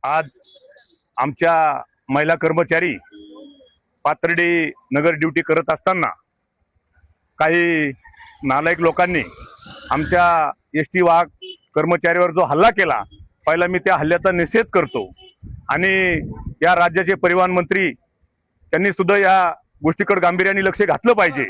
आज आमच्या महिला कर्मचारी पाथर्डी नगर ड्यूटी करत असताना काही नालायक लोकांनी आमच्या एसटी वाहक कर्मचाऱ्यावर जो हल्ला केला, पहिला मी त्या हल्ल्याचा निषेध करतो। आणि या राज्याचे परिवहन मंत्री त्यांनी सुद्धा या गोष्टीकडे गांभीर्याने लक्ष घातलं पाहिजे।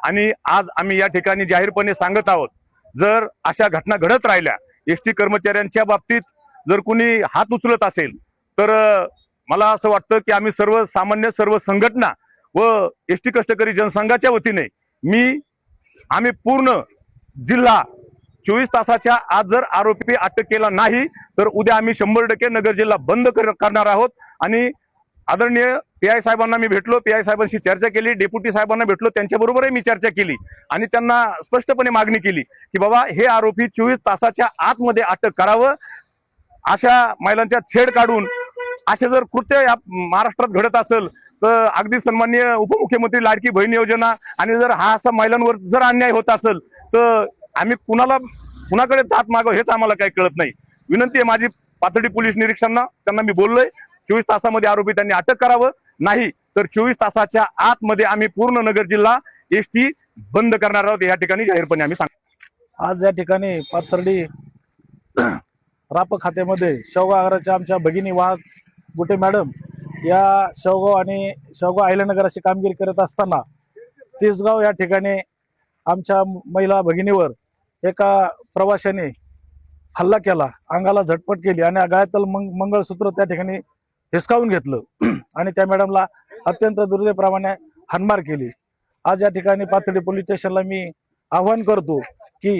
आणि आज आम्ही या ठिकाणी जाहीरपणे सांगत आहोत, जर अशा घटना घडत राहिल्या, एसटी कर्मचाऱ्यांच्या बाबतीत जर कोणी हात उचलत असेल, तर मला असं वाटतं की आम्ही सर्व संघटना व एसटी कष्टकरी जनसंघाच्या वतीने आम्ही पूर्ण जिल्हा 24 तासाच्या आत जर आरोपी अटक केला नाही तर उद्या आम्ही 100% नगर जिल्हा बंद करणार आहोत। आणि आदरणीय पीआय साहेबांना मी भेटलो, पीआय साहेबांशी चर्चा केली, डेप्युटी साहेबांना भेटलो, त्यांच्याबरोबरही मी चर्चा केली आणि त्यांना स्पष्टपणे मागणी केली की बाबा हे आरोपी 24 तासाच्या आतमध्ये अटक करावं। अशा महिलांच्या छेड काढून असे जर कृत्य या महाराष्ट्रात घडत असेल तर अगदी सन्माननीय उपमुख्यमंत्री लाडकी बहीण योजना आणि जर हा असा महिलांवर जर अन्याय होत असेल तर आम्ही कुणाकडे जात मागव हेच आम्हाला काही कळत नाही। विनंती आहे माझी पाथर्डी पोलीस निरीक्षकांना, त्यांना मी बोललोय 24 तासामध्ये आरोपी त्यांनी अटक करावं, नाही तर 24 तासाच्या आतमध्ये आम्ही पूर्ण नगर जिल्हा एसटी बंद करणार आहोत। या ठिकाणी जाहीरपणे आम्ही सांगतो। आज या ठिकाणी पाथर्डी राप खात्यामध्ये शेवगाव आगाराच्या आमच्या भगिनी वाहक गुटे मॅडम या शेवगाव अहिल्यानगर अशी कामगिरी करत असताना तिसगाव या ठिकाणी आमच्या महिला भगिनीवर एका प्रवाशाने हल्ला केला, अंगाला झटपट केली आणि गळ्यातलं मंगळसूत्र त्या ठिकाणी हिसकावून घेतलं आणि त्या मॅडमला अत्यंत दुर्दैवाप्रमाणे हाणमार केली। आज या ठिकाणी पाथर्डी पोलीस स्टेशनला मी आवाहन करतो की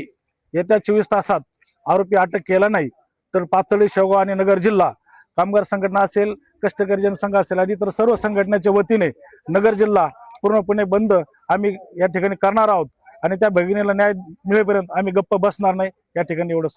येत्या 24 तासात आरोपी अटक केला नाही तर पाथर्डी, शेवगाव आणि नगर जिल्हा कामगार संघटना असेल, कष्टकरी जनसंघ असेल आदी तर सर्व संघटनेच्या वतीने नगर जिल्हा पूर्णपणे बंद आम्ही या ठिकाणी करणार आहोत। आणि त्या भगिनीला न्याय मिळेपर्यंत आम्ही गप्प बसणार नाही, या ठिकाणी एवढं सांगतो।